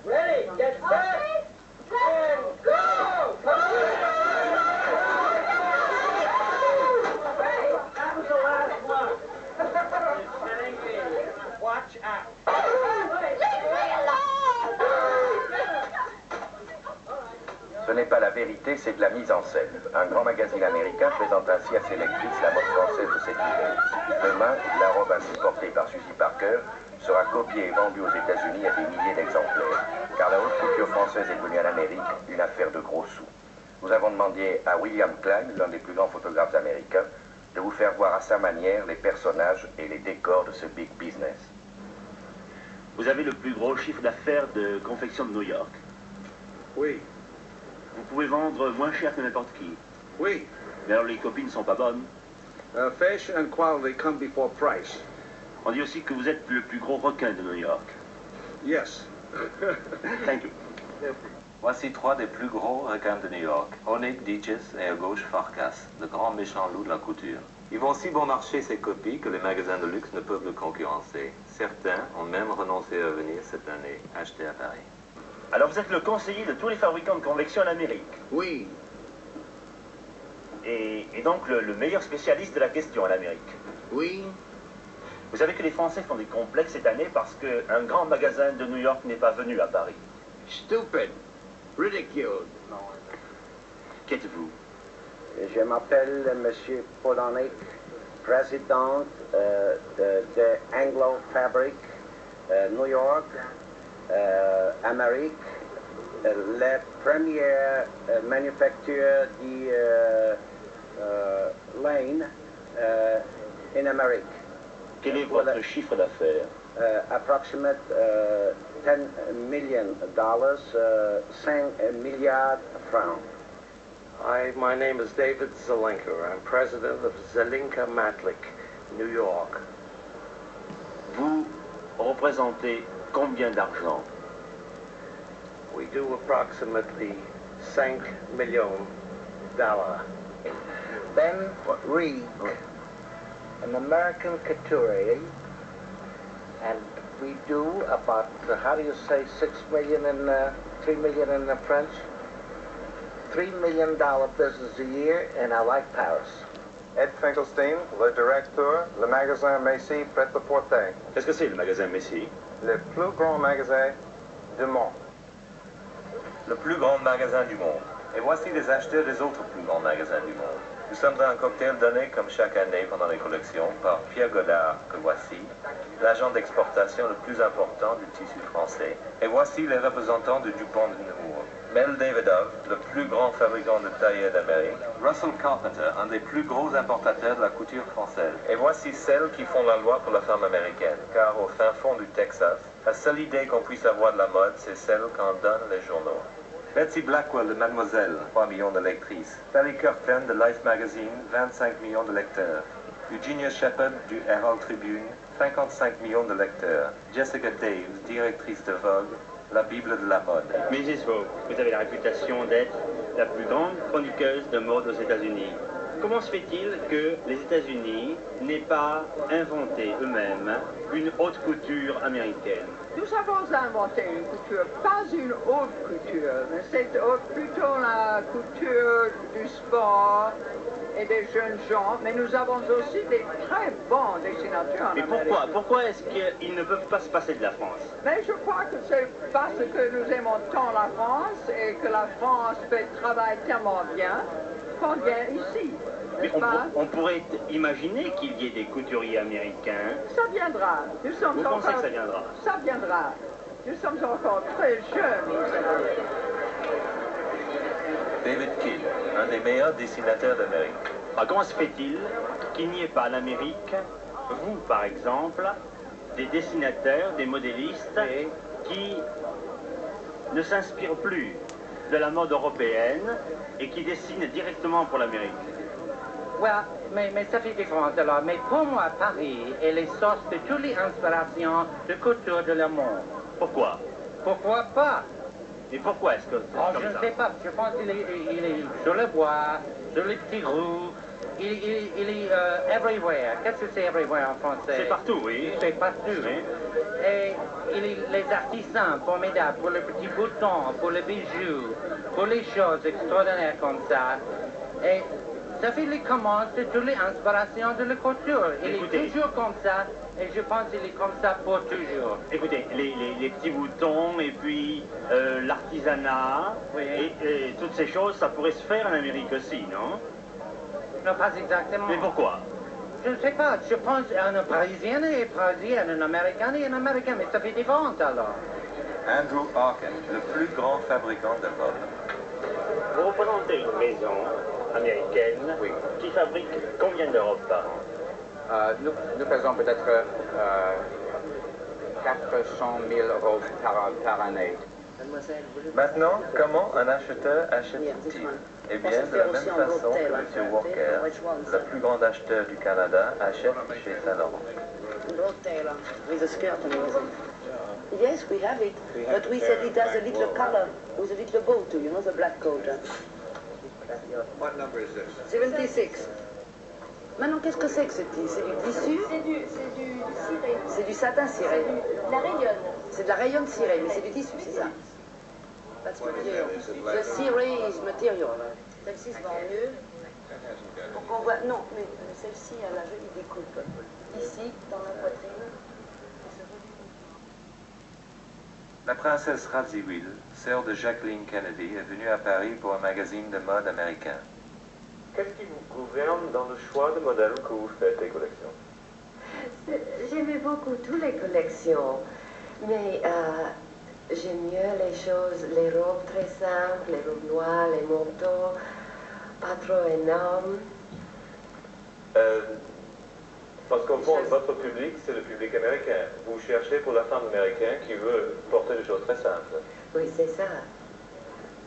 Ready, get set, and go! That was the last one. Watch out. Ce n'est pas la vérité, c'est de la mise en scène. Un grand magazine américain présente ainsi à ses lectrices la mode française de cet hiver. Demain, la robe ainsi portée par Suzy Parker sera copiée et vendue aux États-Unis à des milliers d'exemplaires. Car la haute couture française est devenue en Amérique une affaire de gros sous. Nous avons demandé à William Klein, l'un des plus grands photographes américains, de vous faire voir à sa manière les personnages et les décors de ce big business. Vous avez le plus gros chiffre d'affaires de confection de New York. Oui. Vous pouvez vendre moins cher que n'importe qui. Oui. Mais alors les copies ne sont pas bonnes. Fashion and quality come before price. On dit aussi que vous êtes le plus gros requin de New York. Yes. Thank you. Voici trois des plus gros requins de New York. Onig, Digis et à gauche Farkas, le grand méchant loup de la couture. Ils vont si bon marcher ces copies que les magasins de luxe ne peuvent le concurrencer. Certains ont même renoncé à venir cette année acheter à Paris. Alors vous êtes le conseiller de tous les fabricants de convection en Amérique. Oui. Et donc le meilleur spécialiste de la question en Amérique. Oui. Vous savez que les Français font des complexes cette année parce qu'un grand magasin de New York n'est pas venu à Paris. Stupid. Ridiculed. Qu'êtes-vous? Je m'appelle Monsieur Polonic, président de Anglo Fabric, New York, Amérique, la première manufacture de laine en Amérique. Quel est votre chiffre d'affaires? Approximate 10 million dollars, 5 milliards francs. Hi, my name is David Zelenka. I'm president of Zelenka Matlick, New York. Vous représentez combien d'argent? We do approximately $5 million. Ben Reed, an American couturier, and we do about, how do you say, 6 million and 3 million in French? $3 million business a year, and I like Paris. Ed Finkelstein, le directeur, le magasin Macy Pret-à-Porter. Qu'est-ce que c'est le magasin Macy? Le plus grand magasin du monde. Le plus grand magasin du monde. Et voici les acheteurs des autres plus grands magasins du monde. Nous sommes un cocktail donné comme chaque année pendant les collections par Pierre Godard, que voici, l'agent d'exportation le plus important du tissu français. Et voici les représentants de Dupont de Nemours. Mel Davidoff, le plus grand fabricant de tailleurs d'Amérique. Russell Carpenter, un des plus gros importateurs de la couture française. Et voici celles qui font la loi pour la femme américaine, car au fin fond du Texas, la seule idée qu'on puisse avoir de la mode, c'est celle qu'en donnent les journaux. Betsy Blackwell de Mademoiselle, 3 millions de lectrices. Sally Curtin de Life Magazine, 25 millions de lecteurs. Eugenia Shepard du Herald Tribune, 55 millions de lecteurs. Jessica Daves, directrice de Vogue, la Bible de la mode. Mrs. Vogue, vous avez la réputation d'être la plus grande chroniqueuse de mode aux États-Unis. Comment se fait-il que les États-Unis n'aient pas inventé eux-mêmes une haute couture américaine? Nous avons inventé une couture, pas une haute couture, mais c'est plutôt la couture du sport et des jeunes gens, mais nous avons aussi des très bons dessinateurs en Mais Amérique. pourquoi est-ce qu'ils ne peuvent pas se passer de la France? Mais je crois que c'est parce que nous aimons tant la France et que la France fait le travail tellement bien qu'on vient ici. Mais on pourrait imaginer qu'il y ait des couturiers américains. Ça viendra. Nous sommes Vous encore... pensez que ça viendra? Ça viendra. Nous sommes encore très jeunes ici. David Kidd, un des meilleurs dessinateurs d'Amérique. Alors, comment se fait-il qu'il n'y ait pas en Amérique, vous par exemple, des dessinateurs, des modélistes qui ne s'inspirent plus de la mode européenne et qui dessinent directement pour l'Amérique? Ouais, mais ça fait différent alors. Mais pour moi, Paris est les sources de toutes les inspirations de couture de le monde. Pourquoi? Pourquoi pas? Et pourquoi est-ce que c'est comme Je ne ça? sais pas. Je pense qu'il est sur le bois, sur les petits roues, il est everywhere. Qu'est-ce que c'est everywhere en français? C'est partout, oui. C'est partout. Oui. Et les artisans formidables pour les petits boutons, pour les bijoux, pour les choses extraordinaires comme ça. Et ça fait les commences de toutes les inspirations de la couture. Il est toujours comme ça, et je pense qu'il est comme ça pour toujours. Écoutez, les petits boutons et puis l'artisanat et toutes ces choses, ça pourrait se faire en Amérique aussi, non? Non, pas exactement. Mais pourquoi? Je ne sais pas, je pense un Parisien est Parisien, un Américain est un Américain, mais ça fait différent alors. Andrew Arkin, le plus grand fabricant de mode. Vous représentez une maison américaine qui fabrique combien de robes par an? Nous faisons peut-être 400 000 robes par année. Maintenant, comment un acheteur achète-t-il? Eh bien, de la même façon que M. Walker, le plus grand acheteur du Canada, achète chez Saint Laurent. Broad tailor with a skirt amazing. Yes, we have it, but we said it has a little color with a little bow too, you know, the black coat. What number is this? 76. Maintenant, qu'est-ce que c'est que ce tissu? C'est du tissu? C'est du ciré. C'est du satin ciré. De la rayonne. C'est de la rayonne cirée, mais c'est du tissu, c'est ça? That's material. The ciré is material. Celle-ci se vend mieux. Pour qu'on voit... Non, mais celle-ci a la jolie découpe. Ici, dans la poitrine. La princesse Radziwill, sœur de Jacqueline Kennedy, est venue à Paris pour un magazine de mode américain. Qu'est-ce qui vous gouverne dans le choix de modèles que vous faites des collections? J'aimais beaucoup toutes les collections, mais j'aime mieux les choses, les robes très simples, les robes noires, les manteaux, pas trop énormes. Parce qu'au fond, votre public, c'est le public américain. Vous cherchez pour la femme américaine qui veut porter des choses très simples. Oui, c'est ça.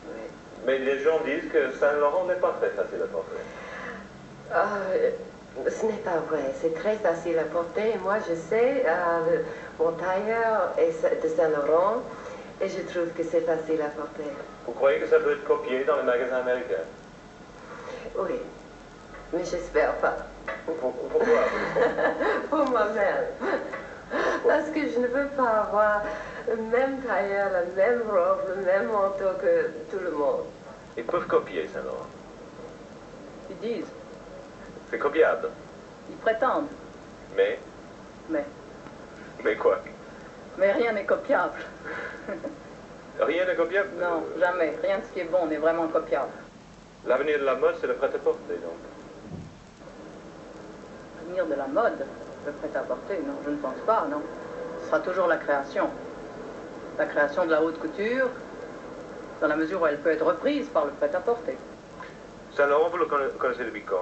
Oui. Mais les gens disent que Saint-Laurent n'est pas très facile à porter. Ce n'est pas vrai, c'est très facile à porter. Moi, je sais, mon tailleur est de Saint-Laurent et je trouve que c'est facile à porter. Vous croyez que ça peut être copié dans les magasins américains? Oui, mais j'espère pas. Pourquoi? Pour moi-même. Parce que je ne veux pas avoir le même tailleur, la même robe, le même manteau que tout le monde. Ils peuvent copier Saint-Laurent. Ils disent. C'est copiable. Ils prétendent. Mais quoi? Mais rien n'est copiable. Rien n'est copiable? Non, jamais. Rien de ce qui est bon n'est vraiment copiable. L'avenir de la mode, c'est le prêt-à-porter, donc. L'avenir de la mode, le prêt-à-porter, non, je ne pense pas, non. Ce sera toujours la création. La création de la haute couture, dans la mesure où elle peut être reprise par le prêt-à-porter. Saint-Laurent, vous le connaissez depuis quand?